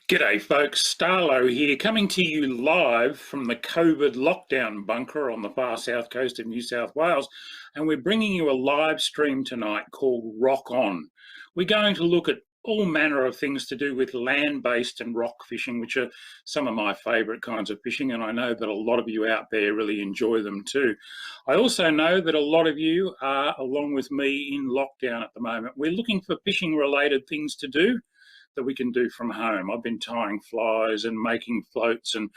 G'day folks, Starlo here, coming to you live from the COVID lockdown bunker on the far south coast of New South Wales, and we're bringing you a live stream tonight called Rock On. We're going to look at all manner of things to do with land-based and rock fishing, which are some of my favourite kinds of fishing, and I know that a lot of you out there really enjoy them too. I also know that a lot of you are, along with me, in lockdown at the moment. We're looking for fishing-related things to do that we can do from home. I've been tying flies and making floats and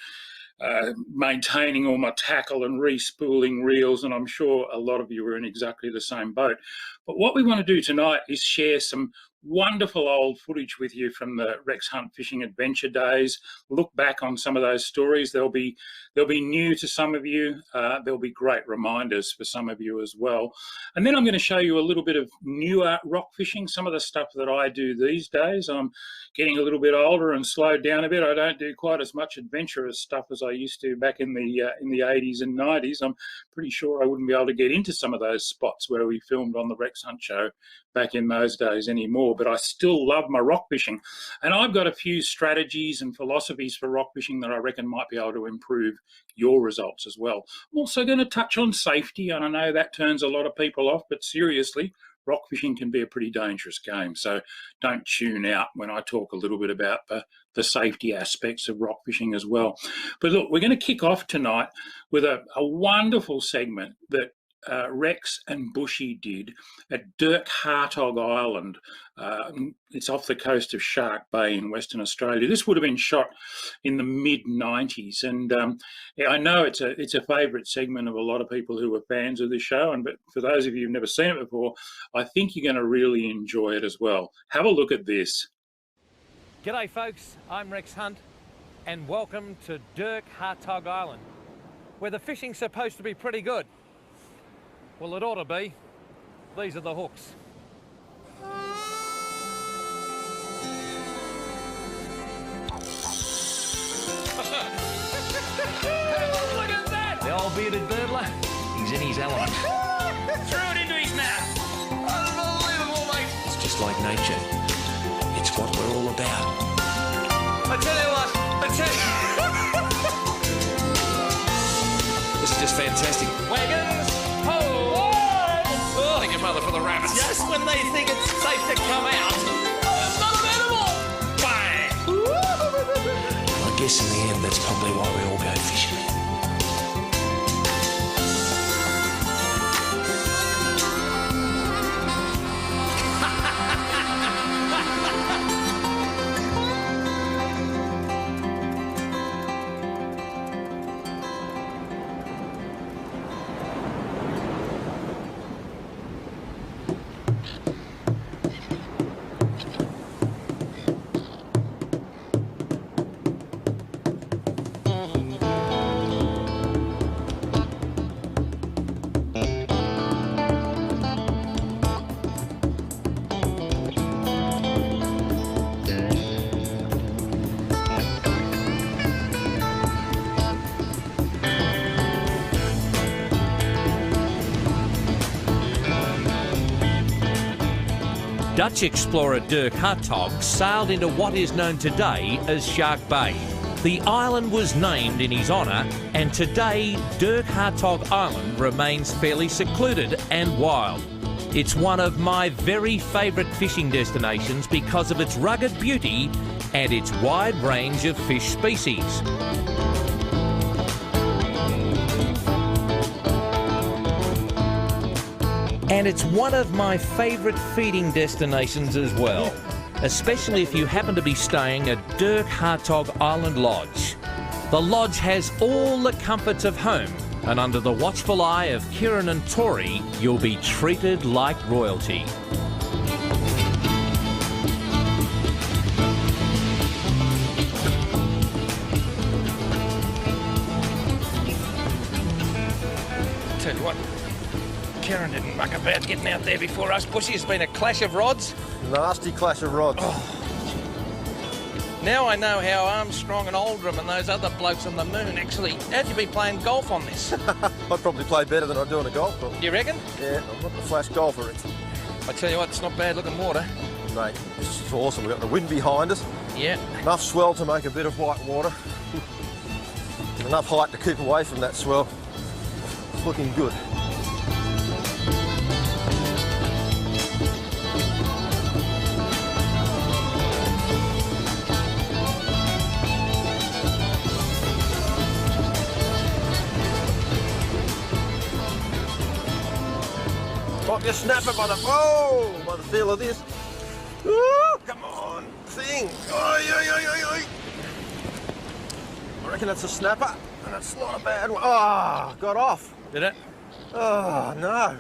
maintaining all my tackle and re-spooling reels, and I'm sure a lot of you are in exactly the same boat. But what we want to do tonight is share some wonderful old footage with you from the Rex Hunt Fishing Adventure days. Look back on some of those stories. They'll be new to some of you. There'll be great reminders for some of you as well. And then I'm going to show you a little bit of newer rock fishing, some of the stuff that I do these days. I'm getting a little bit older and slowed down a bit. I don't do quite as much adventurous stuff as I used to back in the 80s and 90s. I'm pretty sure I wouldn't be able to get into some of those spots where we filmed on the Rex Hunt show back in those days anymore, but I still love my rock fishing. And I've got a few strategies and philosophies for rock fishing that I reckon might be able to improve your results as well. I'm also going to touch on safety, and I know that turns a lot of people off, but seriously, rock fishing can be a pretty dangerous game, so don't tune out when I talk a little bit about the safety aspects of rock fishing as well. But look, we're going to kick off tonight with a wonderful segment that Rex and Bushy did at Dirk, Hartog Island. It's off the coast of Shark Bay in Western Australia. This would have been shot in the mid-90s, and yeah, I know it's a favourite segment of a lot of people who are fans of this show, but for those of you who've never seen it before, I think you're going to really enjoy it as well. Have a look at this. G'day folks, I'm Rex Hunt, and welcome to Dirk, Hartog Island, where the fishing's supposed to be pretty good. Well, it ought to be. These are the hooks. Look at that! The old bearded burglar, he's in his element. Throw it into his mouth. Unbelievable, mate. It's just like nature. It's what we're all about. I tell you what, This is just fantastic. Wagons, ho! Oh, thank your mother for the rabbits. Just when they think it's safe to come out. Not an animal! Bang! I guess in the end, that's probably why we all go fishing. Dutch explorer Dirk Hartog sailed into what is known today as Shark Bay. The island was named in his honour, and today Dirk Hartog Island remains fairly secluded and wild. It's one of my very favourite fishing destinations because of its rugged beauty and its wide range of fish species. And it's one of my favourite feeding destinations as well, especially if you happen to be staying at Dirk Hartog Island Lodge. The lodge has all the comforts of home, and under the watchful eye of Kieran and Tori, you'll be treated like royalty. Tell you what, Karen didn't muck about getting out there before us. Bushy, it's been a clash of rods. Nasty clash of rods. Now I know how Armstrong and Oldham and those other blokes on the moon actually... How'd you be playing golf on this? I'd probably play better than I do on a golf course. You reckon? Yeah, I'm not the flash golfer. It's I tell you what, it's not bad looking water. Mate, this is awesome. We've got the wind behind us. Yeah. Enough swell to make a bit of white water. Enough height to keep away from that swell. It's looking good. Got your snapper by the, whoa, by the feel of this. Ooh, come on, thing. Oi, oi, oi, oi, oi. I reckon that's a snapper, and it's not a bad one. Ah, got off. Did it? Oh, no.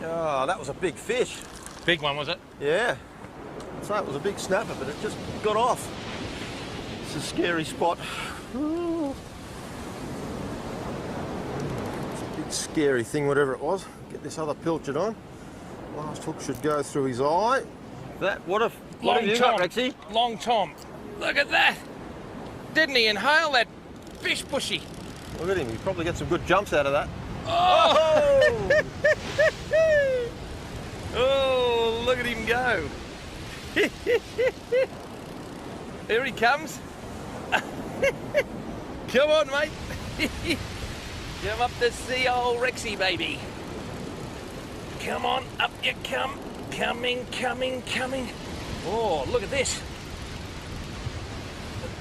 Oh, that was a big fish. Big one, was it? Yeah. So it was a big snapper, but it just got off. It's a scary spot. Ooh. It's a big scary thing, whatever it was. Get this other pilchard on. Last hook should go through his eye. That, what have you got, Rexy? Long Tom. Look at that. Didn't he inhale that fish, Bushy? Look at him, he probably get some good jumps out of that. Oh! Oh, look at him go. Here he comes. Come on, mate. Come up to see old Rexy, baby. Come on, up you come. Coming, coming, coming. Oh, look at this.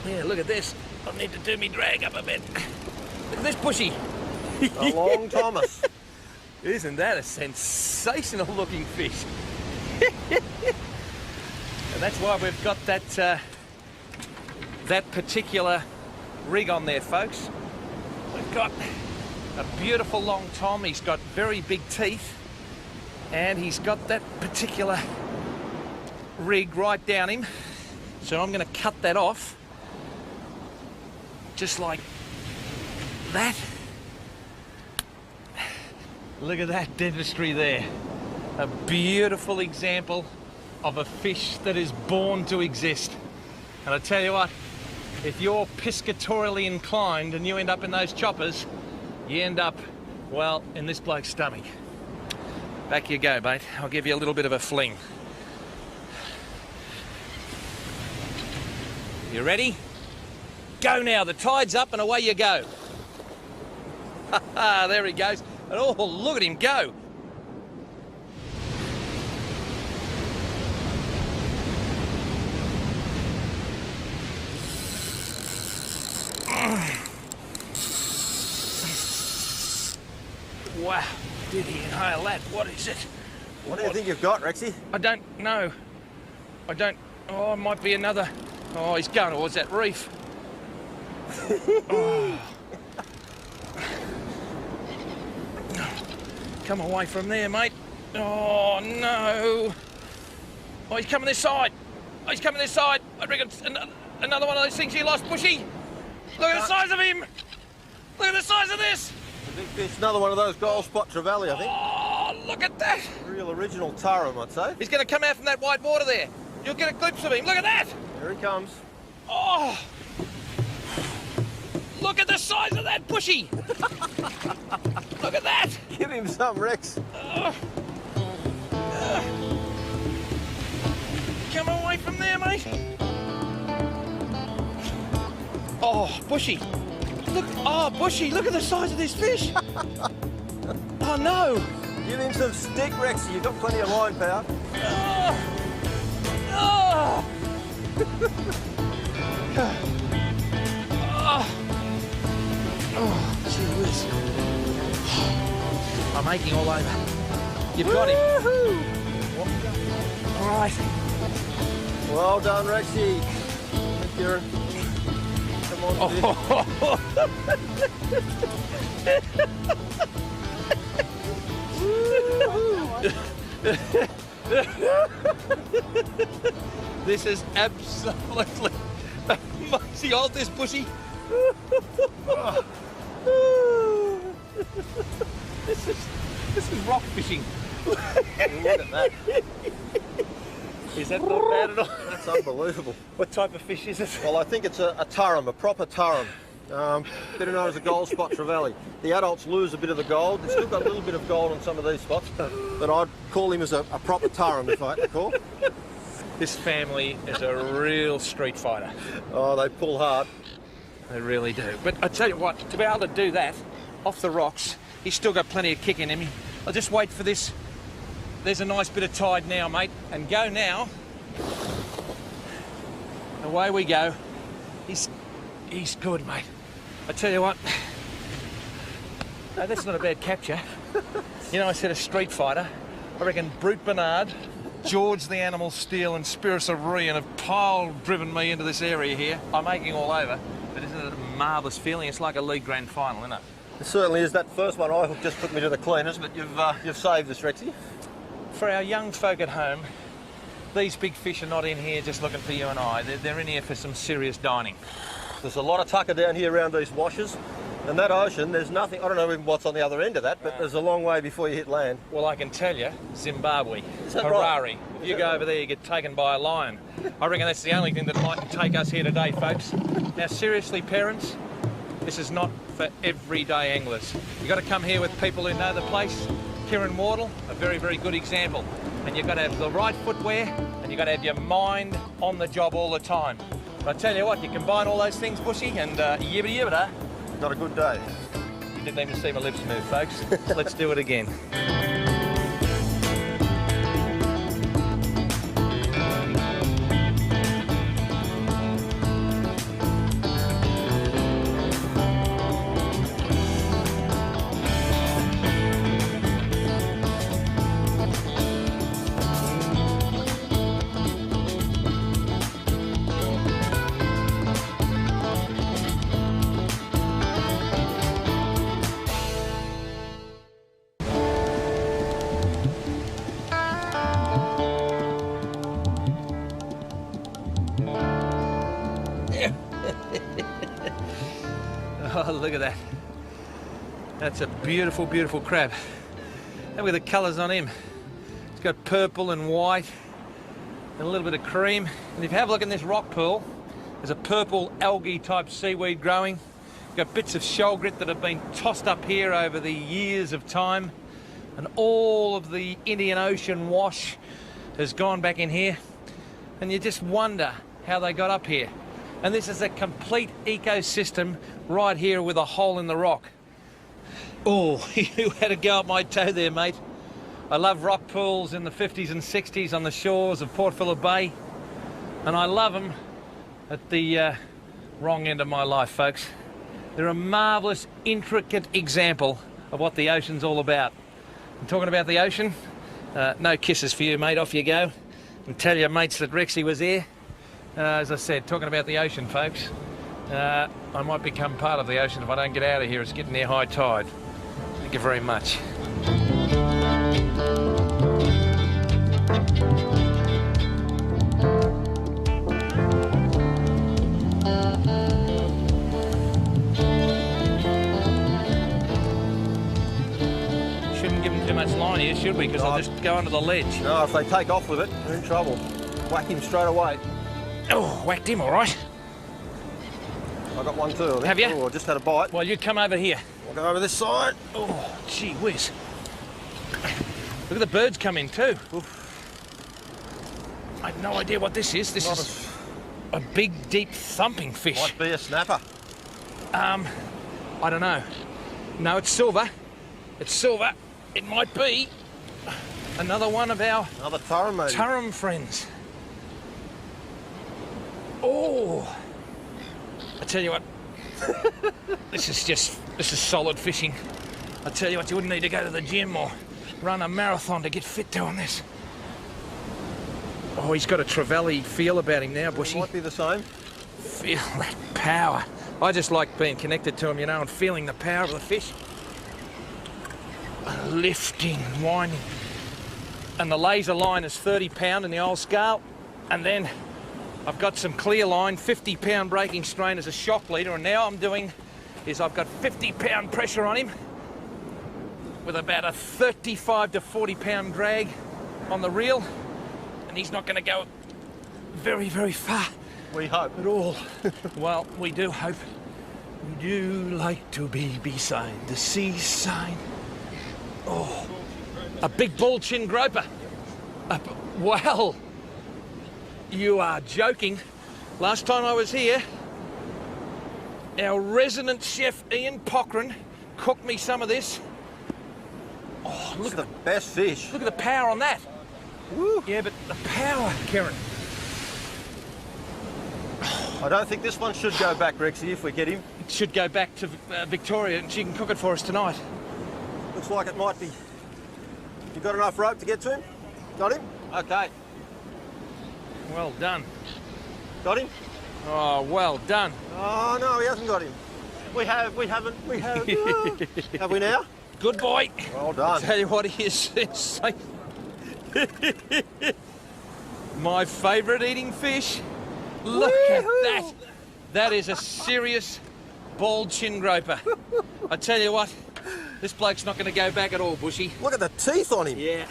Yeah, look at this. I need to do me drag up a bit. Look at this, Bushy. A long Thomas. Isn't that a sensational looking fish? And that's why we've got that that particular rig on there, folks. We've got a beautiful long Tom. He's got very big teeth, and he's got that particular rig right down him. So I'm going to cut that off, just like that. Look at that dentistry there. A beautiful example of a fish that is born to exist. And I tell you what, if you're piscatorially inclined and you end up in those choppers, you end up, well, in this bloke's stomach. Back you go, mate. I'll give you a little bit of a fling. You ready? Go now. The tide's up and away you go. There he goes. And oh, look at him go. Wow, did he inhale that? What is it? What do you think you've got, Rexy? I don't know. I don't... Oh, it might be another... Oh, he's going towards that reef. Oh. Come away from there, mate. Oh, no. Oh, he's coming this side. Oh, he's coming this side. I reckon it's another one of those things you lost, Bushy. Look at the size of him. Look at the size of this. A big fish, another one of those gold spot trevally, I think. Oh, look at that. Real original tarum, I'd say. He's going to come out from that white water there. You'll get a glimpse of him. Look at that. Here he comes. Oh. Look at the size of that, Bushy. Look at that. Give him some, Rex. Come away from there, mate. Oh, Bushy. Look, oh, Bushy, look at the size of this fish. Oh, no. Give him some stick, Rexy. You've got plenty of line power. Oh. Oh. Oh, gee whiz. I'm aching all over. You've got him. All right. Well done, Rexy. Kieran. Come on, This is absolutely amazing. Hold this, Bushy. This is rock fishing. look at that. Is that not bad at all? That's unbelievable. What type of fish is it? Well, I think it's a tarum, a proper tarum. Better known as a gold spot trevally. The adults lose a bit of the gold. They've still got a little bit of gold on some of these spots, but I'd call him as a proper tarum if I had to call. This family is a real street fighter. Oh, they pull hard. They really do. But I tell you what, to be able to do that off the rocks, he's still got plenty of kick in him. I'll just wait for this. There's a nice bit of tide now, mate. And go now. Away we go. He's good, mate. I tell you what. No, that's not a bad capture. You know, I said a street fighter. I reckon Brute Bernard, George the Animal Steel and Spirits of Rian have driven me into this area here. I'm aching all over, but isn't it a marvellous feeling? It's like a league grand final, isn't it? It certainly is. That first one I just put me to the cleaners, but you've saved us, Rexy. For our young folk at home, these big fish are not in here just looking for you and I. They're in here for some serious dining. There's a lot of tucker down here around these washes. And that ocean, there's nothing, I don't know even what's on the other end of that, but there's a long way before you hit land. Well, I can tell you, Zimbabwe, Is that Harare. right? If you go over there, you get taken by a lion. I reckon that's the only thing that might take us here today, folks. Now, seriously, parents, this is not for everyday anglers. You've got to come here with people who know the place. Kieran Wardle, a very, very good example. And you've got to have the right footwear, and you've got to have your mind on the job all the time. But I tell you what, you combine all those things, Bushy, and yibbida yibbida. Not a good day. You didn't even see my lips move, folks. Let's do it again. Oh, look at that. That's a beautiful, beautiful crab. And look at the colours on him. It's got purple and white and a little bit of cream. And if you have a look in this rock pool, there's a purple algae type seaweed growing. You've got bits of shell grit that have been tossed up here over the years of time. And all of the Indian Ocean wash has gone back in here. And you just wonder how they got up here. And this is a complete ecosystem right here with a hole in the rock. Oh, you had a go at my toe there, mate. I love rock pools in the 50s and 60s on the shores of Port Phillip Bay. And I love them at the wrong end of my life, folks. They're a marvellous, intricate example of what the ocean's all about. I'm talking about the ocean. No kisses for you, mate. Off you go. And tell your mates that Rexy was here. As I said, talking about the ocean, folks. I might become part of the ocean if I don't get out of here. It's getting near high tide. Thank you very much. Shouldn't give him too much line here, should we? Because I'll just go under the ledge. No, if they take off with it, they're in trouble. Whack him straight away. Oh, whacked him, all right. I got one too, I think. Have you? Oh, I just had a bite. Well, you come over here. I'll go over this side. Oh, gee whiz. Look at the birds come in too. Oof. I have no idea what this is. This is a big, deep, thumping fish. Might be a snapper. I don't know. No, it's silver. It's silver. It might be another one of our Another turrum, maybe. Turrum friends. Oh, I tell you what, this is solid fishing. I tell you what, you wouldn't need to go to the gym or run a marathon to get fit doing this. Oh, he's got a Trevally feel about him now, Bushy. It might be the same. Feel that power. I just like being connected to him, you know, and feeling the power of the fish. Lifting, winding. And the laser line is 30-pound in the old scale. And then I've got some clear line, 50-pound breaking strain as a shock leader. And now I'm doing is I've got 50-pound pressure on him with about a 35 to 40-pound drag on the reel. And he's not going to go very, very far. We hope. At all. Well, we do hope. We do like to be beside the seaside. Oh, a big bull chin groper. Well, You are joking. Last time I was here, our resident chef Ian Pochran cooked me some of this. Oh, Look at the best fish. look at the power on that. Woo. Yeah, but the power, Karen. I don't think this one should go back, Rexy, if we get him. It should go back to Victoria and she can cook it for us tonight. Looks like it might be. You got enough rope to get to him? Got him? Okay. Well done. Got him? Oh, well done. Oh, no, he hasn't got him. We have. Oh. Have we now? Good boy. Well done. Tell you what, he is safe. My favourite eating fish. Look at that. That is a serious bald chin groper. I tell you what, this bloke's not going to go back at all, Bushy. Look at the teeth on him. Yeah.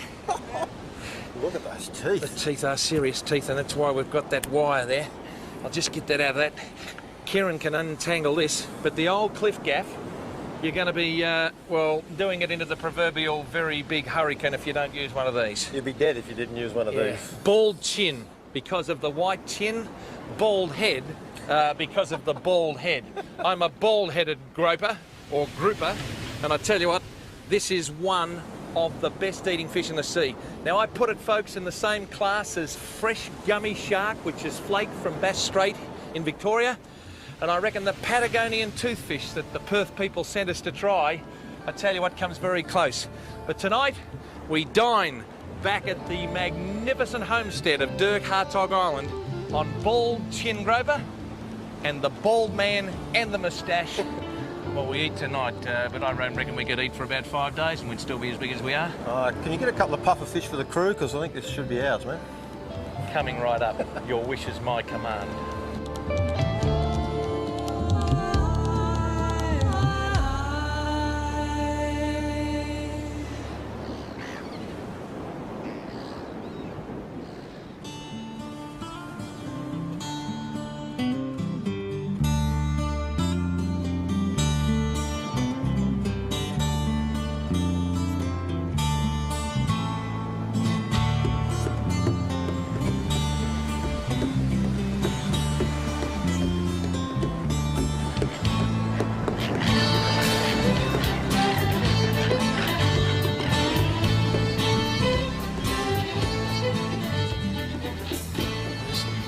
Look at those The teeth. teeth are serious teeth, and that's why we've got that wire there. I'll just get that out of that. Karen can untangle this, but the old cliff gaff, you're going to be, well, doing it into the proverbial very big hurricane if you don't use one of these. You'd be dead if you didn't use one of these. Bald chin because of the white chin, bald head because of the bald head. I'm a bald-headed groper, or grouper, and I tell you what, this is one of the best eating fish in the sea. Now, I put it, folks, in the same class as fresh gummy shark, which is flaked from Bass Strait in Victoria, and I reckon the Patagonian toothfish that the Perth people sent us to try, I tell you what, comes very close. But tonight, we dine back at the magnificent homestead of Dirk, Hartog Island on bald chin groper and the bald man and the moustache. Well, we eat tonight, but I reckon we could eat for about 5 days and we'd still be as big as we are. Can you get a couple of puffer fish for the crew? Because I think this should be ours, man. Coming right up. Your wish is my command.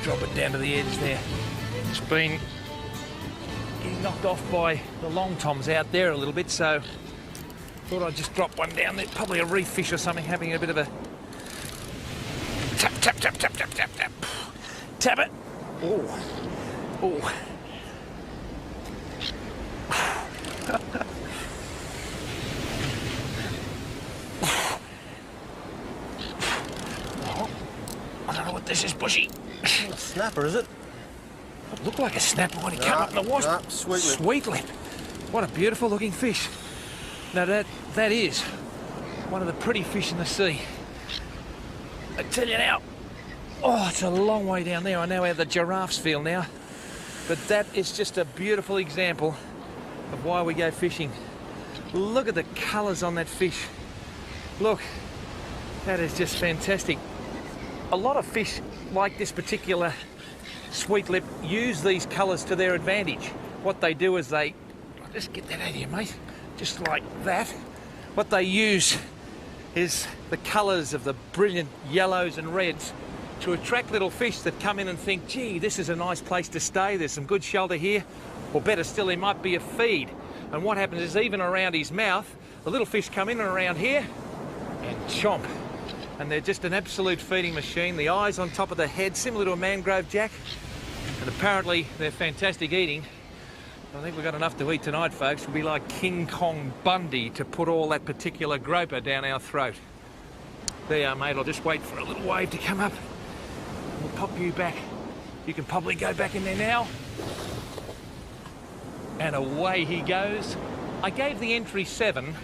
Drop it down to the edge there. It's been knocked off by the long toms out there a little bit, so thought I'd just drop one down there. Probably a reef fish or something having a bit of a tap, tap, tap, tap, tap, tap, tap. Tap it. Oh, oh. I don't know what this is, Bushy. Snapper, is it? It looked like a snapper when he came up in the wash. No, sweet lip. Sweet lip. What a beautiful looking fish. Now that is one of the pretty fish in the sea. I tell you now, oh, it's a long way down there. I know how the giraffes feel now. But that is just a beautiful example of why we go fishing. Look at the colours on that fish. Look, that is just fantastic. A lot of fish like this particular sweet lip use these colours to their advantage. What they do is they, just get that out of here, mate, just like that. What they use is the colours of the brilliant yellows and reds to attract little fish that come in and think, gee, this is a nice place to stay, there's some good shelter here, or better still, there might be a feed. And what happens is even around his mouth, the little fish come in and around here and chomp. And they're just an absolute feeding machine. The eyes on top of the head, similar to a mangrove jack. And apparently they're fantastic eating. I think we've got enough to eat tonight, folks. We'll be like King Kong Bundy to put all that particular groper down our throat. There you are, mate. I'll just wait for a little wave to come up. We'll pop you back. You can probably go back in there now. And away he goes. I gave the entry 7,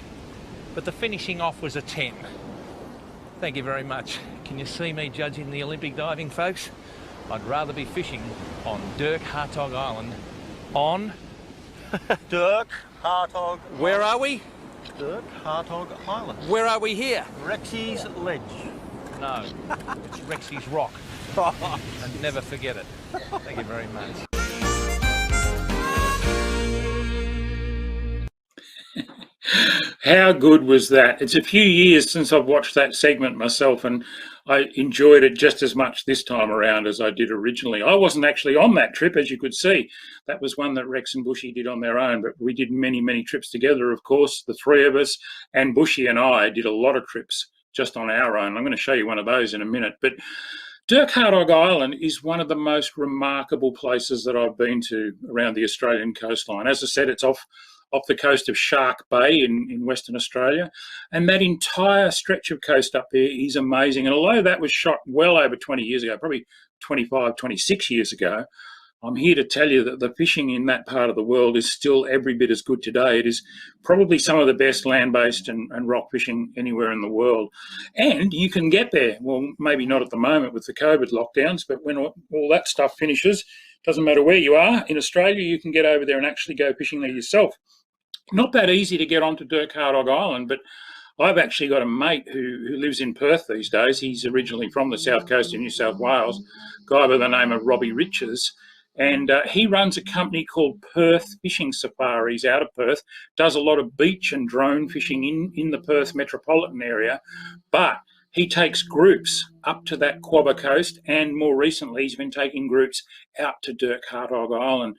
but the finishing off was a 10. Thank you very much. Can you see me judging the Olympic diving, folks? I'd rather be fishing on Dirk, Hartog Island on... Dirk, Hartog. Where are we? Dirk, Hartog Island. Where are we here? Rexy's Ledge. No, it's Rexy's Rock. And never forget it. Thank you very much. How good was that? It's a few years since I've watched that segment myself, and I enjoyed it just as much this time around as I did originally. I wasn't actually on that trip, as you could see. That was one that Rex and Bushy did on their own, but we did many, many trips together, of course, the three of us, and Bushy and I did a lot of trips just on our own. I'm going to show you one of those in a minute. But Dirk Hartog Island is one of the most remarkable places that I've been to around the Australian coastline. As I said, it's off the coast of Shark Bay in Western Australia. And that entire stretch of coast up there is amazing. And although that was shot well over 20 years ago, probably 25, 26 years ago, I'm here to tell you that the fishing in that part of the world is still every bit as good today. It is probably some of the best land-based and rock fishing anywhere in the world. And you can get there. Well, maybe not at the moment with the COVID lockdowns, but when all that stuff finishes, doesn't matter where you are, in Australia, you can get over there and actually go fishing there yourself. Not that easy to get onto Dirk Hartog Island, but I've actually got a mate who lives in Perth these days. He's originally from the south coast of New South Wales, a guy by the name of Robbie Riches, and he runs a company called Perth Fishing Safaris out of Perth, does a lot of beach and drone fishing in the Perth metropolitan area, but he takes groups up to that Quabba coast, and more recently he's been taking groups out to Dirk Hartog Island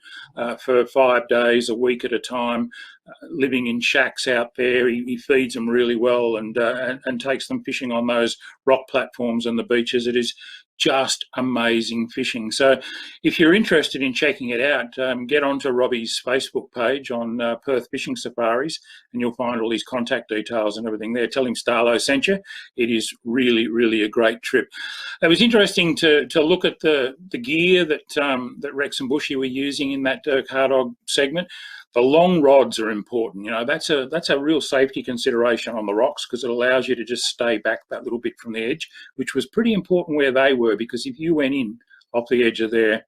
for 5 days, a week at a time, living in shacks out there. He feeds them really well and takes them fishing on those rock platforms and the beaches. It is just amazing fishing. So if you're interested in checking it out, get onto Robbie's Facebook page on Perth Fishing Safaris, and you'll find all his contact details and everything there. Tell him Starlo sent you. It is really, really a great trip. It was interesting to look at the gear that Rex and Bushy were using in that Dirk Hartog segment. The long rods are important. You know, that's a real safety consideration on the rocks, because it allows you to just stay back that little bit from the edge, which was pretty important where they were, because if you went in off the edge of there,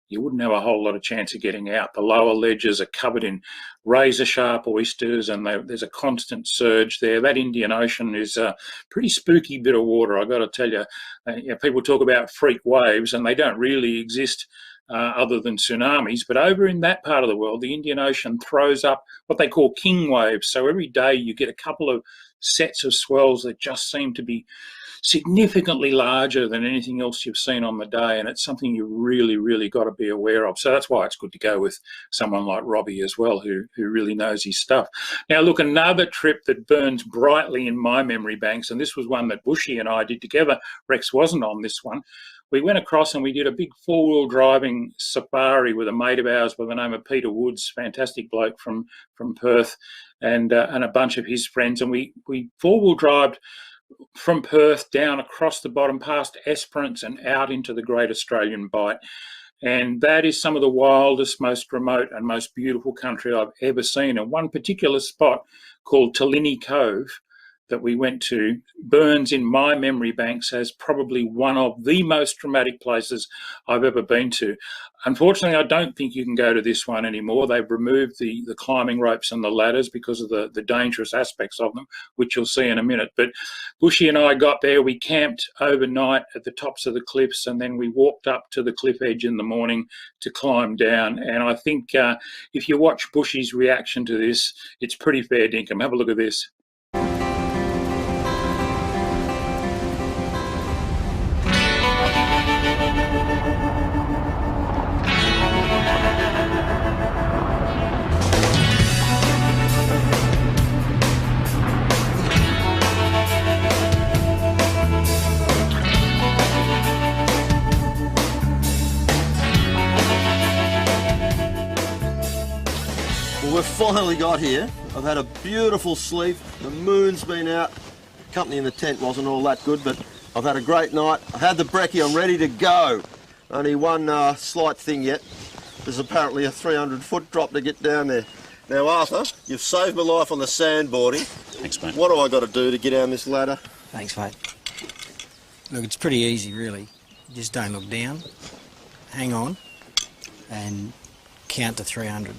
you wouldn't have a whole lot of chance of getting out. The lower ledges are covered in razor sharp oysters, and there's a constant surge there. That Indian Ocean is a pretty spooky bit of water, I've got to tell you. People talk about freak waves, and they don't really exist other than tsunamis. But over in that part of the world, the Indian Ocean throws up what they call king waves. So every day you get a couple of sets of swells that just seem to be significantly larger than anything else you've seen on the day, and it's something you really, really got to be aware of. So that's why it's good to go with someone like Robbie as well, who really knows his stuff. Now look, another trip that burns brightly in my memory banks, and this was one that Bushy and I did together. Rex wasn't on this one. We went across and we did a big four-wheel driving safari with a mate of ours by the name of Peter Woods, fantastic bloke from Perth, and a bunch of his friends. And we four-wheel drived from Perth down across the bottom past Esperance and out into the Great Australian Bight. And that is some of the wildest, most remote and most beautiful country I've ever seen. And one particular spot called Tillini Cove that we went to burns in my memory banks as probably one of the most dramatic places I've ever been to. Unfortunately, I don't think you can go to this one anymore. They've removed the climbing ropes and the ladders because of the dangerous aspects of them, which you'll see in a minute. But Bushy and I got there, we camped overnight at the tops of the cliffs, and then we walked up to the cliff edge in the morning to climb down. And I think if you watch Bushy's reaction to this, it's pretty fair dinkum. Have a look at this. We've finally got here. I've had a beautiful sleep. The moon's been out. Company in the tent wasn't all that good, but I've had a great night. I had the brekkie, I'm ready to go. Only one slight thing yet. There's apparently a 300-foot drop to get down there. Now, Arthur, you've saved my life on the sandboarding. Thanks, mate. What do I got to do to get down this ladder? Thanks, mate. Look, it's pretty easy, really. You just don't look down, hang on, and count to 300.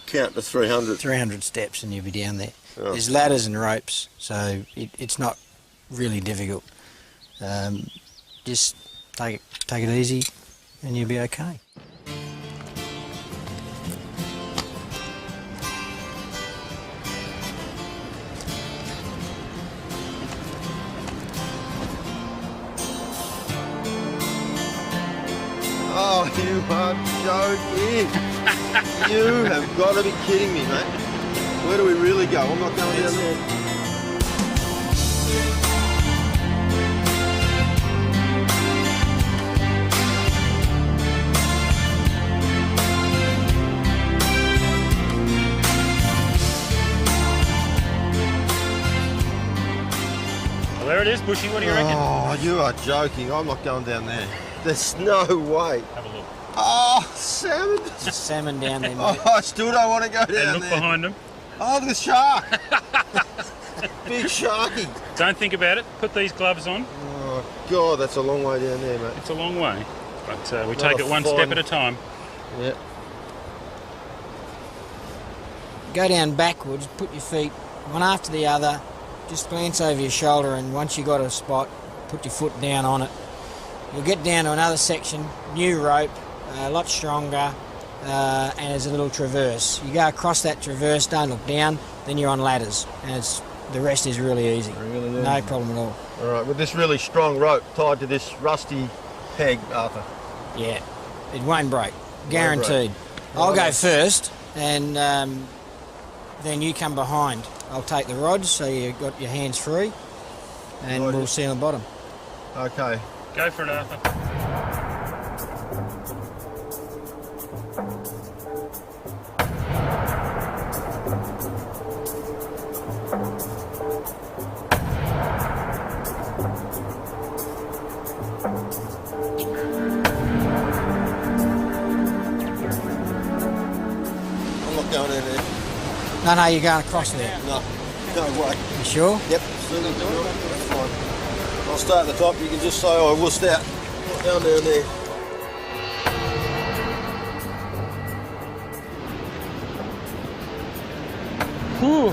Count to 300. 300 steps and you'll be down there. Oh. There's ladders and ropes, so it's not really difficult. Just take it easy and you'll be okay. Oh, you are joking. You have got to be kidding me, mate. Where do we really go? I'm not going down there. Well, there it is, Bushy. What do you reckon? Oh, you are joking. I'm not going down there. There's no way. Have a look. Oh, salmon. There's salmon down there, mate. Oh, I still don't want to go down And look there. behind them. Oh, look at the shark. Big sharky. Don't think about it. Put these gloves on. Oh, God, that's a long way down there, mate. It's a long way, but we Not take a it one fine- step at a time. Yeah. Go down backwards, put your feet one after the other, just glance over your shoulder, and once you got a spot, put your foot down on it. You'll get down to another section, new rope, a lot stronger, and there's a little traverse. You go across that traverse, don't look down, then you're on ladders, and the rest is really easy. Really easy. No problem at all. All right, with this really strong rope tied to this rusty peg, Arthur. Yeah, it won't break, guaranteed. Won't I'll break. go first, and then you come behind. I'll take the rods so you've got your hands free, and Right. we'll see on the bottom. Okay. Go for it, Arthur. I'm not going in there. No, you're going across there. No. No way. You sure? Yep. Certainly do it. That's fine. I'll start at the top. You can just say I wussed out. Down there. Whew.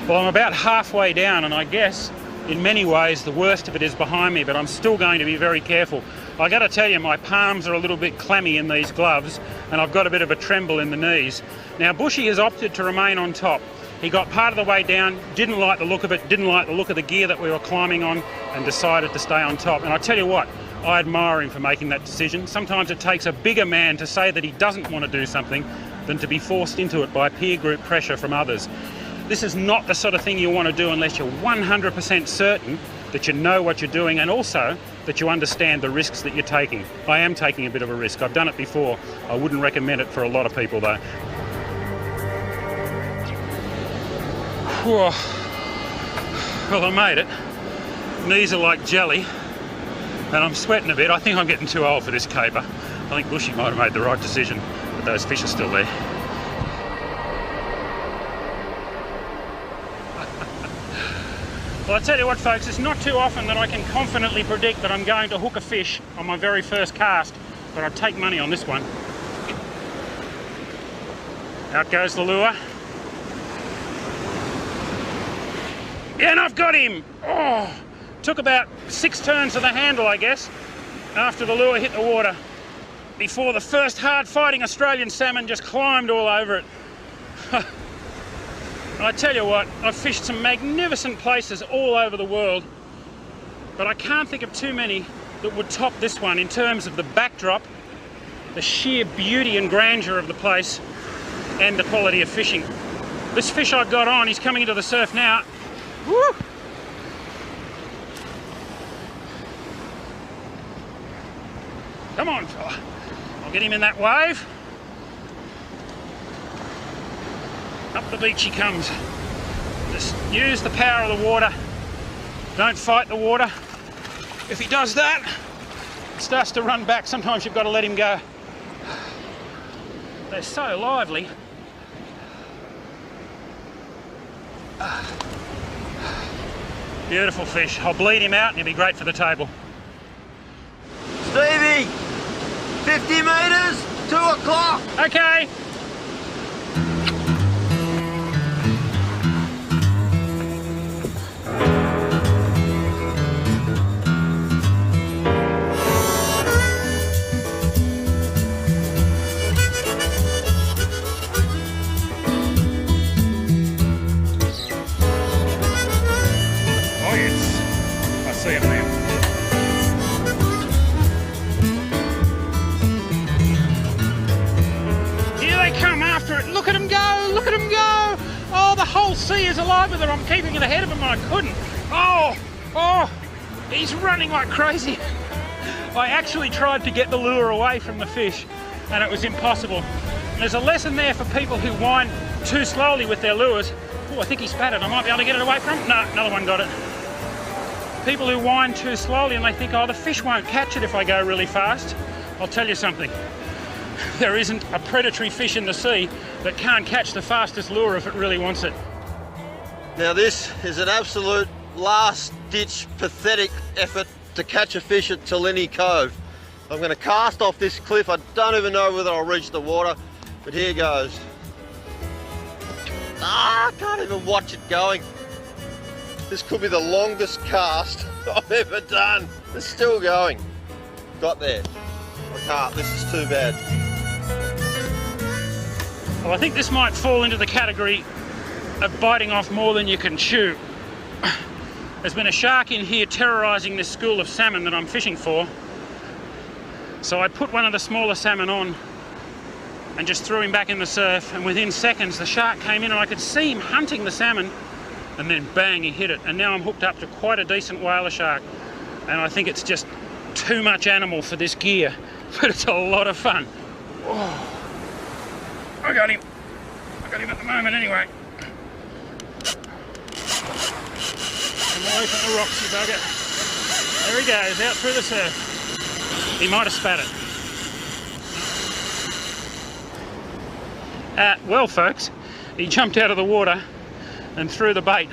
Well, I'm about halfway down, and I guess in many ways the worst of it is behind me, but I'm still going to be very careful. I got to tell you, my palms are a little bit clammy in these gloves, and I've got a bit of a tremble in the knees. Now, Bushy has opted to remain on top. He got part of the way down, didn't like the look of it, didn't like the look of the gear that we were climbing on, and decided to stay on top. And I tell you what, I admire him for making that decision. Sometimes it takes a bigger man to say that he doesn't want to do something than to be forced into it by peer group pressure from others. This is not the sort of thing you want to do unless you're 100% certain that you know what you're doing, and also that you understand the risks that you're taking. I am taking a bit of a risk. I've done it before. I wouldn't recommend it for a lot of people though. Whew. Well, I made it. Knees are like jelly, and I'm sweating a bit. I think I'm getting too old for this caper. I think Bushy might have made the right decision, but those fish are still there. Well, I tell you what, folks, it's not too often that I can confidently predict that I'm going to hook a fish on my very first cast, but I'd take money on this one. Out goes the lure. Yeah, and I've got him! Oh, took about 6 turns of the handle, I guess, after the lure hit the water, before the first hard-fighting Australian salmon just climbed all over it. And I tell you what, I've fished some magnificent places all over the world, but I can't think of too many that would top this one in terms of the backdrop, the sheer beauty and grandeur of the place, and the quality of fishing. This fish I've got on, he's coming into the surf now. Woo! Come on, fella. I'll get him in that wave. Up the beach he comes. Just use the power of the water. Don't fight the water. If he does that, it starts to run back. Sometimes you've got to let him go. They're so lively. Beautiful fish. I'll bleed him out and he'll be great for the table. Stevie! 50 metres, 2 o'clock! Okay. whole sea is alive with it. I'm keeping it ahead of him and I couldn't. Oh, he's running like crazy. I actually tried to get the lure away from the fish and it was impossible. There's a lesson there for people who wind too slowly with their lures. Oh, I think he spat it. I might be able to get it away from him. No, another one got it. People who wind too slowly and they think, oh, the fish won't catch it if I go really fast. I'll tell you something. There isn't a predatory fish in the sea that can't catch the fastest lure if it really wants it. Now this is an absolute last-ditch pathetic effort to catch a fish at Tillini Cove. I'm going to cast off this cliff. I don't even know whether I'll reach the water, but here goes. I can't even watch it going. This could be the longest cast I've ever done. It's still going. Got there. I can't, this is too bad. Well, I think this might fall into the category of biting off more than you can chew. There's been a shark in here terrorising this school of salmon that I'm fishing for. So I put one of the smaller salmon on and just threw him back in the surf, and within seconds the shark came in and I could see him hunting the salmon, and then bang, he hit it. And now I'm hooked up to quite a decent whaler shark, and I think it's just too much animal for this gear, but it's a lot of fun. Oh, I got him at the moment anyway. Come away from the rocks, you bugger. There he goes, out through the surf. He might have spat it. Well folks, he jumped out of the water and threw the bait.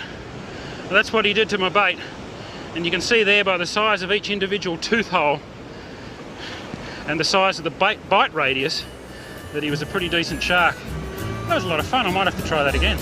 Well, that's what he did to my bait, and you can see there by the size of each individual tooth hole and the size of the bite radius that he was a pretty decent shark. That was a lot of fun. I might have to try that again.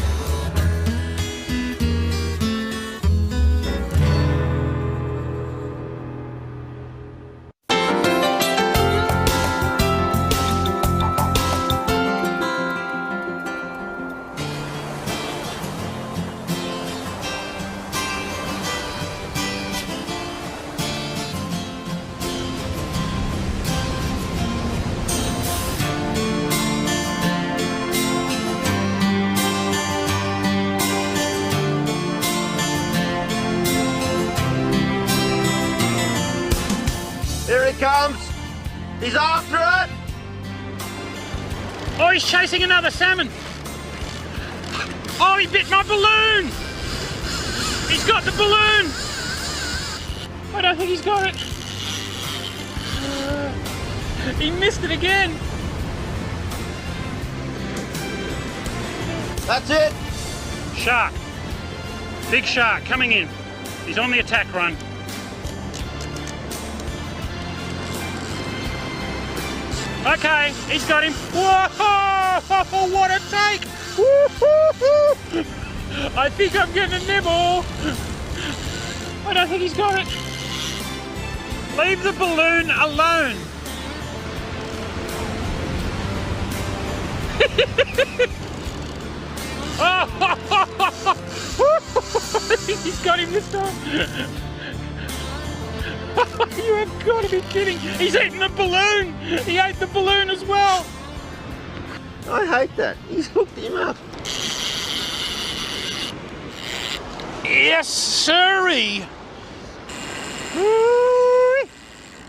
Here he comes. He's after it. Oh, he's chasing another salmon. Oh, he bit my balloon. He's got the balloon. I don't think he's got it. He missed it again. That's it. Shark. Big shark coming in. He's on the attack run. Okay, he's got him. Whoa! What a take! Woo-hoo-hoo. I think I'm getting a nibble. I don't think he's got it. Leave the balloon alone. He's got him this time. You have got to be kidding. He's eating the balloon. He ate the balloon as well. I hate that. He's hooked him up. Yes, sirree.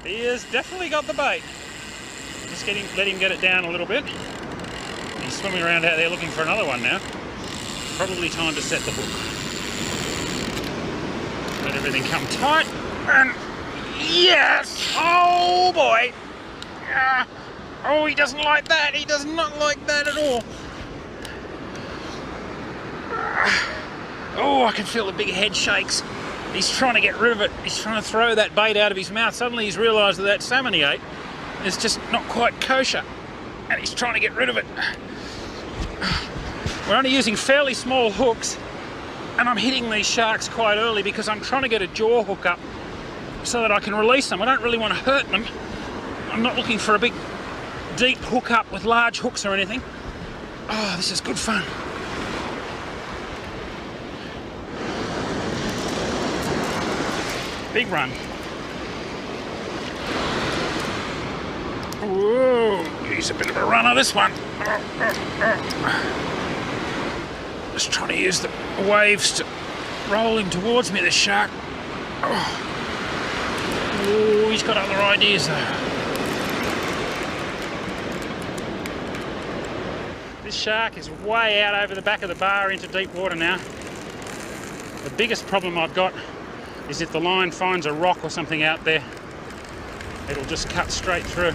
He has definitely got the bait. Just let him get it down a little bit. He's swimming around out there looking for another one now. Probably time to set the hook. Let everything come tight. And yes! Oh boy! Oh, he doesn't like that. He does not like that at all. Oh, I can feel the big head shakes. He's trying to get rid of it. He's trying to throw that bait out of his mouth. Suddenly he's realised that salmon he ate is just not quite kosher. And he's trying to get rid of it. We're only using fairly small hooks, and I'm hitting these sharks quite early because I'm trying to get a jaw hook up so that I can release them. I don't really want to hurt them. I'm not looking for a big, deep hook up with large hooks or anything. Oh, this is good fun. Big run. Whoa, he's a bit of a runner, this one. Just trying to use the waves to roll him towards me, the shark. Oh, he's got other ideas though. This shark is way out over the back of the bar into deep water now. The biggest problem I've got is if the line finds a rock or something out there, it'll just cut straight through.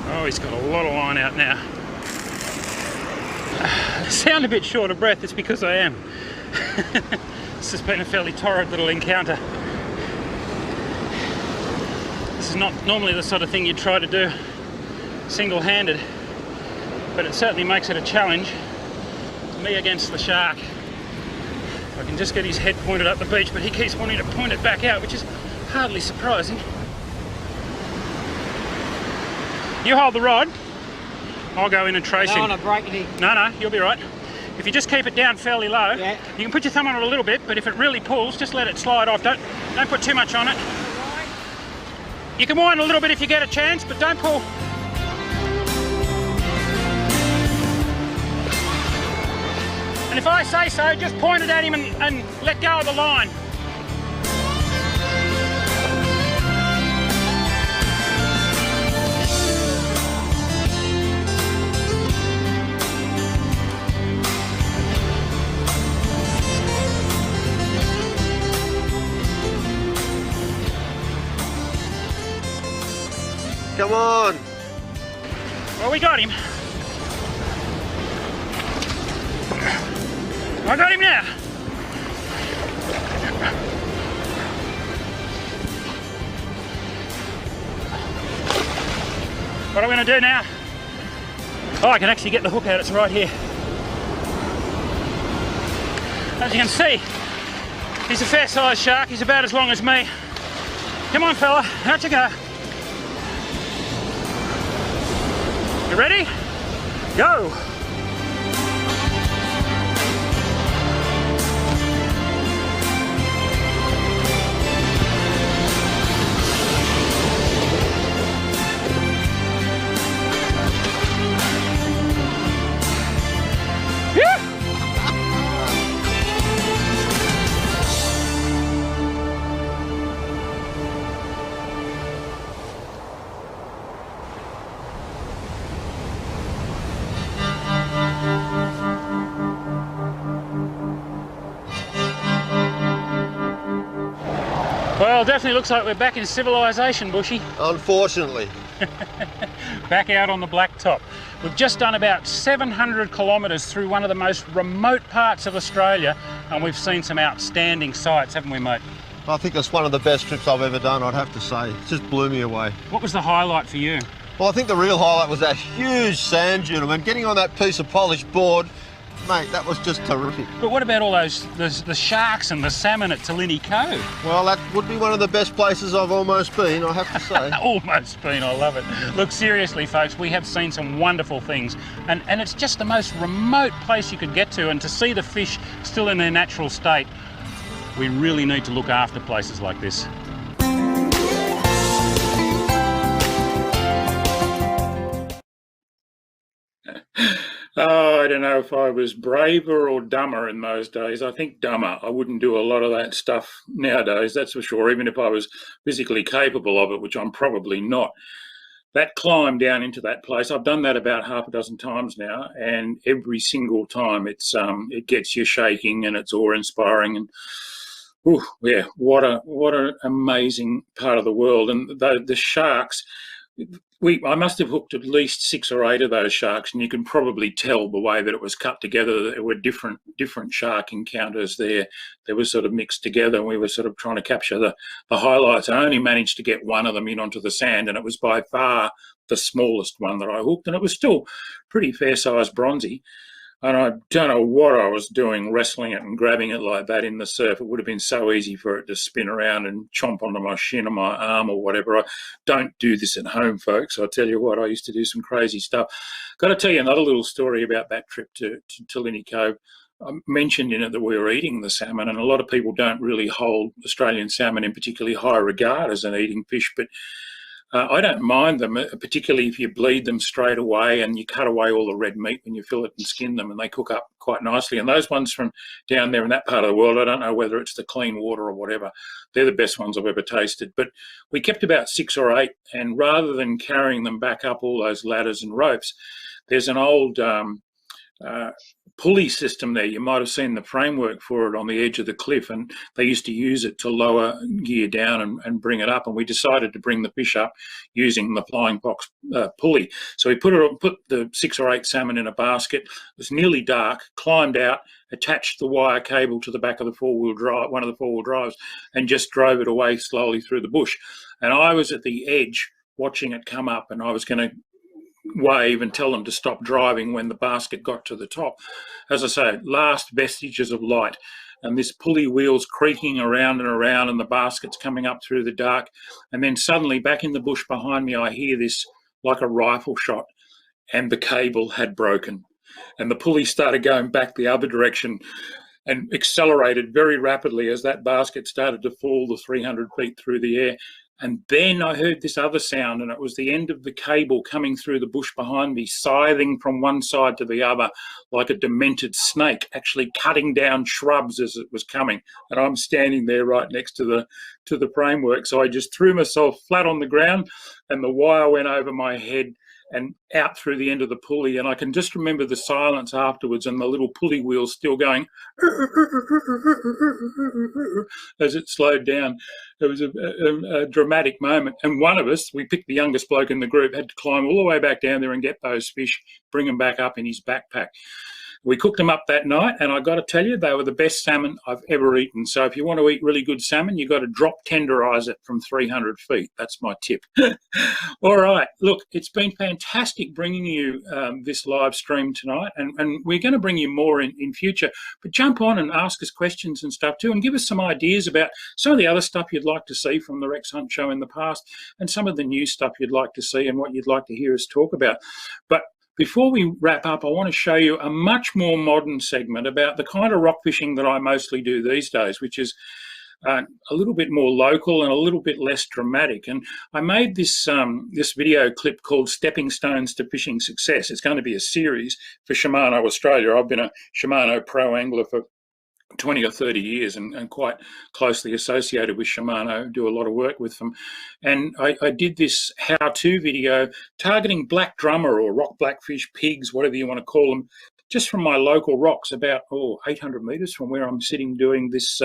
Oh, he's got a lot of line out now. I sound a bit short of breath, it's because I am. This has been a fairly torrid little encounter. This is not normally the sort of thing you try to do single-handed, but it certainly makes it a challenge. Me against the shark. I can just get his head pointed up the beach, but he keeps wanting to point it back out, which is hardly surprising. You hold the rod, I'll go in and trace him. I don't want to break anything. No, you'll be right. If you just keep it down fairly low, Yeah. You can put your thumb on it a little bit, but if it really pulls, just let it slide off. Don't put too much on it. You can wind a little bit if you get a chance, but don't pull. And if I say so, just point it at him and let go of the line. Come on. Well, we got him. I got him now. What am I going to do now? Oh, I can actually get the hook out. It's right here. As you can see, he's a fair-sized shark. He's about as long as me. Come on, fella. Out you go. You ready? Go! Well, definitely looks like we're back in civilization, Bushy. Unfortunately. Back out on the blacktop. We've just done about 700 kilometres through one of the most remote parts of Australia, and we've seen some outstanding sights, haven't we, mate? I think it's one of the best trips I've ever done, I'd have to say. It just blew me away. What was the highlight for you? Well, I think the real highlight was that huge sand dune. I mean, getting on that piece of polished board, mate, that was just terrific. But what about all the sharks and the salmon at Tillini Cove? Well, that would be one of the best places I've almost been, I have to say. Almost been, I love it. Look, seriously, folks, we have seen some wonderful things, and it's just the most remote place you could get to, and to see the fish still in their natural state, we really need to look after places like this. Oh, I don't know if I was braver or dumber in those days. I think dumber. I wouldn't do a lot of that stuff nowadays, that's for sure, even if I was physically capable of it, which I'm probably not. That climb down into that place, I've done that about half a dozen times now, and every single time it gets you shaking and it's awe-inspiring. And ooh, yeah, what an amazing part of the world. And the sharks, I must have hooked at least 6 or 8 of those sharks, and you can probably tell the way that it was cut together. There were different shark encounters there. They were sort of mixed together, and we were sort of trying to capture the highlights. I only managed to get one of them in onto the sand, and it was by far the smallest one that I hooked, and it was still pretty fair-sized bronzy. And I don't know what I was doing, wrestling it and grabbing it like that in the surf. It would have been so easy for it to spin around and chomp onto my shin or my arm or whatever. I don't do this at home, folks. I tell you what, I used to do some crazy stuff. Got to tell you another little story about that trip to Tillini Cove. I mentioned in it that we were eating the salmon, and a lot of people don't really hold Australian salmon in particularly high regard as an eating fish, but I don't mind them, particularly if you bleed them straight away and you cut away all the red meat when you fillet and skin them, and they cook up quite nicely. And those ones from down there in that part of the world, I don't know whether it's the clean water or whatever, they're the best ones I've ever tasted. But we kept about 6 or 8, and rather than carrying them back up all those ladders and ropes, there's an old pulley system there. You might have seen the framework for it on the edge of the cliff, and they used to use it to lower gear down and bring it up, and we decided to bring the fish up using the flying fox pulley. So we put the 6 or 8 salmon in a basket. It was nearly dark, climbed out, attached the wire cable to the back of the four-wheel drive, one of the four-wheel drives, and just drove it away slowly through the bush. And I was at the edge watching it come up, and I was going to wave and tell them to stop driving when the basket got to the top. As I say, last vestiges of light, and this pulley wheel's creaking around and around, and the basket's coming up through the dark, and then suddenly back in the bush behind me I hear this like a rifle shot, and the cable had broken, and the pulley started going back the other direction and accelerated very rapidly as that basket started to fall the 300 feet through the air. And then I heard this other sound, and it was the end of the cable coming through the bush behind me, scything from one side to the other like a demented snake, actually cutting down shrubs as it was coming. And I'm standing there right next to the framework. So I just threw myself flat on the ground, and the wire went over my head and out through the end of the pulley. And I can just remember the silence afterwards and the little pulley wheel still going as it slowed down. It was a dramatic moment. And one of us, we picked the youngest bloke in the group, had to climb all the way back down there and get those fish, bring them back up in his backpack. We cooked them up that night, and I got to tell you, they were the best salmon I've ever eaten. So if you want to eat really good salmon, you've got to drop tenderize it from 300 feet. That's my tip. All right. Look, it's been fantastic bringing you this live stream tonight, and we're going to bring you more in future. But jump on and ask us questions and stuff too, and give us some ideas about some of the other stuff you'd like to see from the Rex Hunt Show in the past, and some of the new stuff you'd like to see and what you'd like to hear us talk about. But before we wrap up, I want to show you a much more modern segment about the kind of rock fishing that I mostly do these days, which is a little bit more local and a little bit less dramatic. And I made this video clip called Stepping Stones to Fishing Success. It's going to be a series for Shimano Australia. I've been a Shimano pro angler for 20 or 30 years and quite closely associated with Shimano, do a lot of work with them. And I did this how-to video targeting black drummer or rock blackfish, pigs, whatever you want to call them, just from my local rocks about 800 metres from where I'm sitting doing this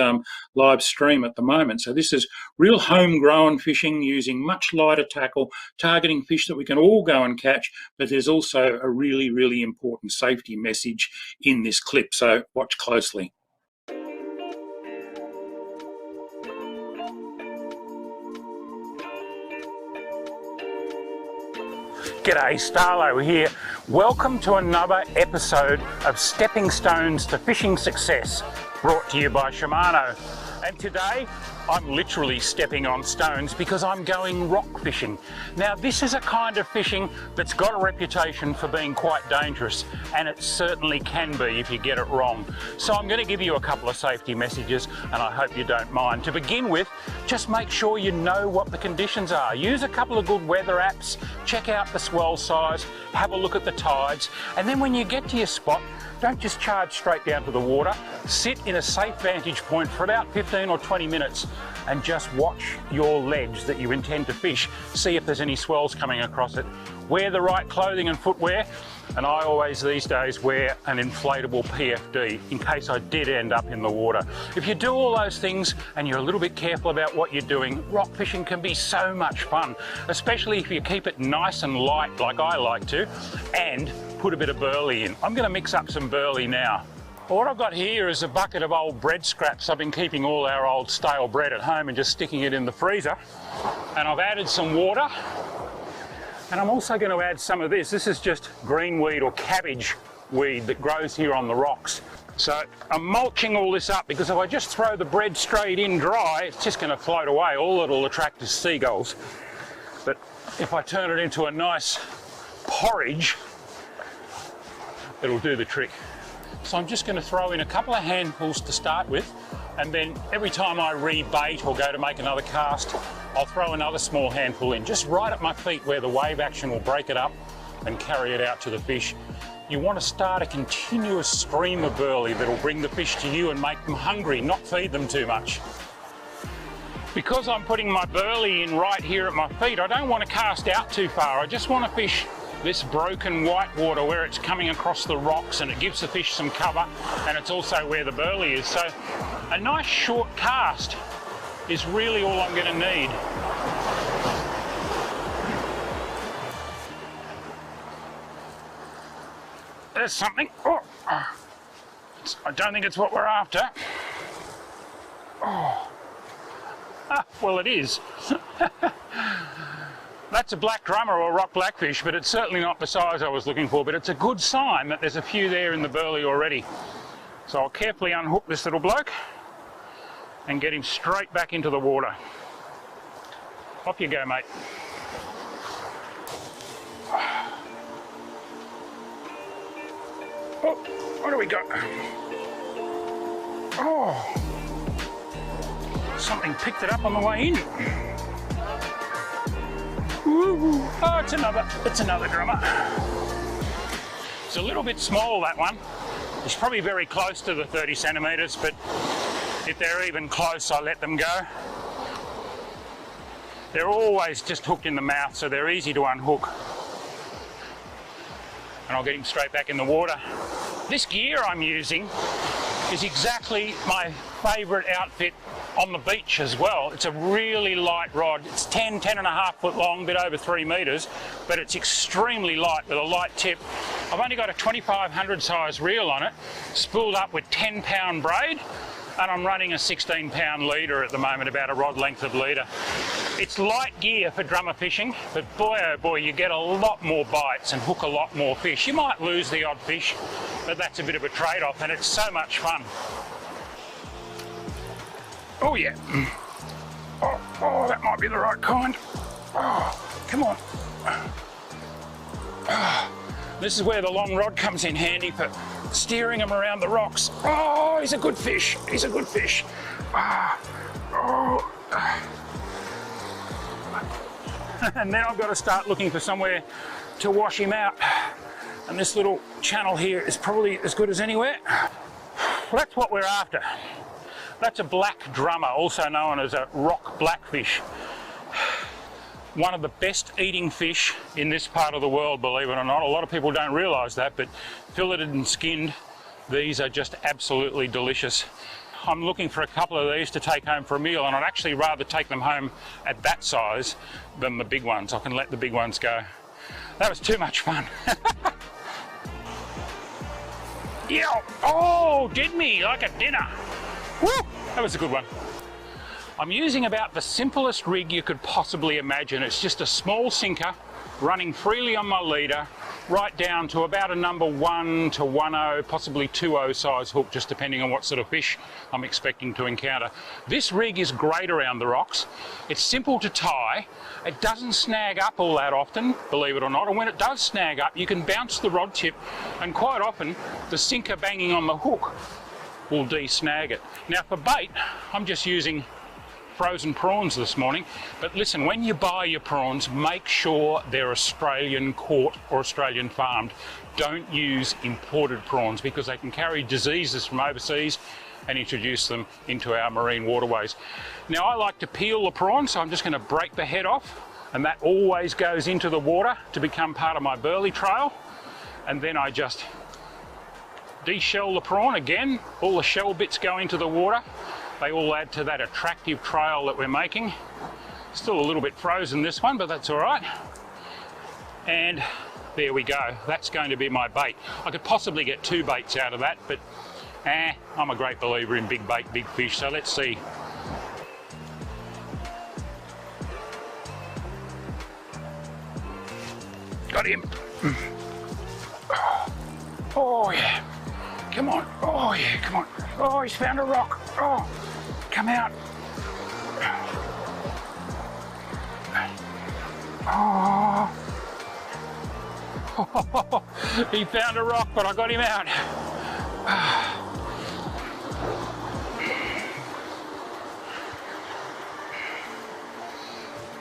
live stream at the moment. So this is real homegrown fishing using much lighter tackle, targeting fish that we can all go and catch, but there's also a really, really important safety message in this clip. So watch closely. G'day, Starlo here. Welcome to another episode of Stepping Stones to Fishing Success, brought to you by Shimano. And today, I'm literally stepping on stones because I'm going rock fishing. Now, this is a kind of fishing that's got a reputation for being quite dangerous, and it certainly can be if you get it wrong. So I'm going to give you a couple of safety messages, and I hope you don't mind. To begin with, just make sure you know what the conditions are. Use a couple of good weather apps, check out the swell size, have a look at the tides, and then when you get to your spot, don't just charge straight down to the water. Sit in a safe vantage point for about 15 or 20 minutes and just watch your ledge that you intend to fish. See if there's any swells coming across it. Wear the right clothing and footwear, and I always these days wear an inflatable PFD in case I did end up in the water. If you do all those things and you're a little bit careful about what you're doing, rock fishing can be so much fun, especially if you keep it nice and light like I like to, and put a bit of burley in. I'm going to mix up some burley now. What I've got here is a bucket of old bread scraps. I've been keeping all our old stale bread at home and just sticking it in the freezer. And I've added some water. And I'm also going to add some of this. This is just green weed or cabbage weed that grows here on the rocks. So I'm mulching all this up because if I just throw the bread straight in dry, it's just going to float away. All it'll attract is seagulls. But if I turn it into a nice porridge, it'll do the trick. So I'm just going to throw in a couple of handfuls to start with, and then every time I rebait or go to make another cast, I'll throw another small handful in, just right at my feet where the wave action will break it up and carry it out to the fish. You want to start a continuous stream of burley that'll bring the fish to you and make them hungry, not feed them too much. Because I'm putting my burley in right here at my feet, I don't want to cast out too far. I just want to fish this broken white water where it's coming across the rocks, and it gives the fish some cover, and it's also where the burley is. So a nice short cast is really all I'm going to need. There's something. Oh, I don't think it's what we're after. Oh. Ah, well, it is. That's a black drummer or rock blackfish, but it's certainly not the size I was looking for, but it's a good sign that there's a few there in the burley already. So I'll carefully unhook this little bloke and get him straight back into the water. Off you go, mate. Oh, what do we got? Oh, something picked it up on the way in. Ooh. Oh, it's another drummer. It's a little bit small, that one. It's probably very close to the 30 centimetres, but if they're even close, I let them go. They're always just hooked in the mouth, so they're easy to unhook. And I'll get him straight back in the water. This gear I'm using is exactly my favourite outfit on the beach as well. It's a really light rod. It's 10.5 foot long, a bit over 3 metres, but it's extremely light with a light tip. I've only got a 2500 size reel on it, spooled up with 10-pound braid, and I'm running a 16-pound leader at the moment, about a rod length of leader. It's light gear for drummer fishing, but boy oh boy, you get a lot more bites and hook a lot more fish. You might lose the odd fish, but that's a bit of a trade-off, and it's so much fun. Oh yeah. Oh, that might be the right kind. Oh, come on. This is where the long rod comes in handy for steering him around the rocks. Oh, he's a good fish. He's a good fish. And then I've got to start looking for somewhere to wash him out. And this little channel here is probably as good as anywhere. Well, that's what we're after. That's a black drummer, also known as a rock blackfish. One of the best eating fish in this part of the world, believe it or not. A lot of people don't realise that, but filleted and skinned, these are just absolutely delicious. I'm looking for a couple of these to take home for a meal, and I'd actually rather take them home at that size than the big ones. I can let the big ones go. That was too much fun. Yeah, oh, did me like a dinner. Woo, that was a good one. I'm using about the simplest rig you could possibly imagine. It's just a small sinker running freely on my leader, right down to about a number 1 to 1.0, possibly 2.0 size hook, just depending on what sort of fish I'm expecting to encounter. This rig is great around the rocks. It's simple to tie. It doesn't snag up all that often, believe it or not, and when it does snag up, you can bounce the rod tip, and quite often the sinker banging on the hook will de-snag it. Now for bait, I'm just using frozen prawns this morning, but listen, when you buy your prawns, make sure they're Australian caught or Australian farmed. Don't use imported prawns because they can carry diseases from overseas and introduce them into our marine waterways. Now I like to peel the prawn, so I'm just going to break the head off, and that always goes into the water to become part of my burley trail, and then I just de-shell the prawn again. All the shell bits go into the water. They all add to that attractive trail that we're making. Still a little bit frozen, this one, but that's all right. And there we go. That's going to be my bait. I could possibly get 2 baits out of that, but I'm a great believer in big bait, big fish, so let's see. Got him. Oh yeah. Come on. Oh yeah, come on. Oh, he's found a rock. Oh, come out. Oh. He found a rock, but I got him out.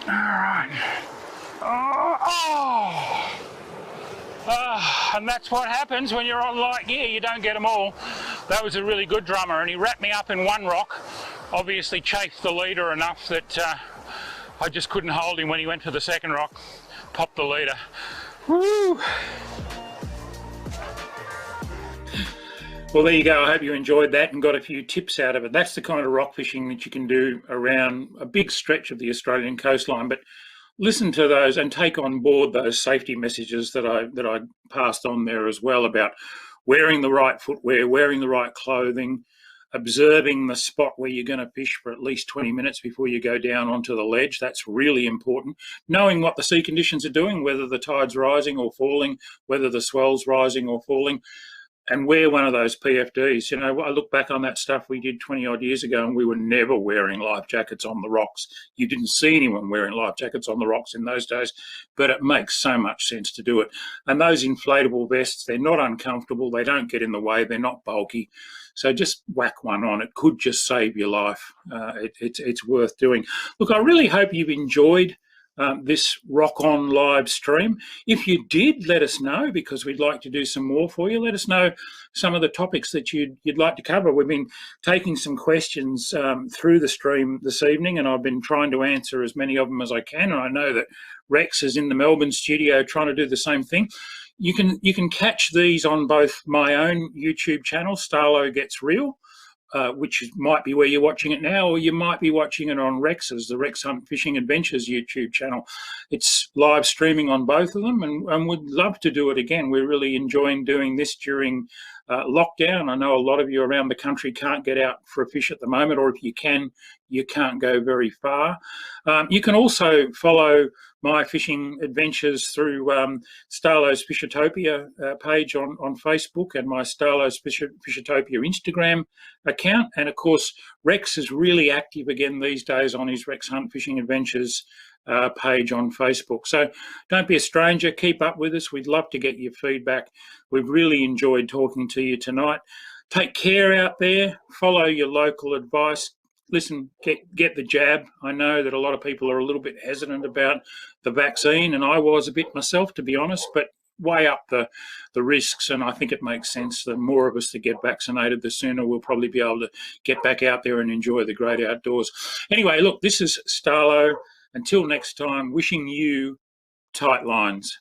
All right. And that's what happens when you're on light gear. You don't get them all. That was a really good drummer, and he wrapped me up in one rock. Obviously chafed the leader enough that I just couldn't hold him when he went to the second rock. Popped the leader. Woo! Well, there you go. I hope you enjoyed that and got a few tips out of it. That's the kind of rock fishing that you can do around a big stretch of the Australian coastline. But listen to those and take on board those safety messages that I passed on there as well, about wearing the right footwear, wearing the right clothing, observing the spot where you're going to fish for at least 20 minutes before you go down onto the ledge. That's really important. Knowing what the sea conditions are doing, whether the tide's rising or falling, whether the swell's rising or falling, and wear one of those PFDs. You know, I look back on that stuff we did 20 odd years ago, and we were never wearing life jackets on the rocks. You didn't see anyone wearing life jackets on the rocks in those days, but it makes so much sense to do it. And those inflatable vests, they're not uncomfortable. They don't get in the way. They're not bulky. So just whack one on. It could just save your life. It's worth doing. Look, I really hope you've enjoyed this Rock On live stream. If you did, let us know, because we'd like to do some more for you. Let us know some of the topics that you'd like to cover. We've been taking some questions through the stream this evening, and I've been trying to answer as many of them as I can. And I know that Rex is in the Melbourne studio trying to do the same thing. You can catch these on both my own YouTube channel, Starlo Gets Real, which might be where you're watching it now, or you might be watching it on Rex's, the Rex Hunt Fishing Adventures YouTube channel. It's live streaming on both of them, and we'd love to do it again. We're really enjoying doing this during lockdown. I know a lot of you around the country can't get out for a fish at the moment, or if you can, you can't go very far. You can also follow my fishing adventures through Starlo's Fishatopia page on Facebook, and my Starlo's Fishatopia Instagram account. And of course, Rex is really active again these days on his Rex Hunt Fishing Adventures page on Facebook. So don't be a stranger, keep up with us. We'd love to get your feedback. We've really enjoyed talking to you tonight. Take care out there, follow your local advice. Listen, get the jab. I know that a lot of people are a little bit hesitant about the vaccine, and I was a bit myself, to be honest, but weigh up the risks, and I think it makes sense. The more of us that get vaccinated, the sooner we'll probably be able to get back out there and enjoy the great outdoors. Anyway, look, this is Starlo. Until next time, wishing you tight lines.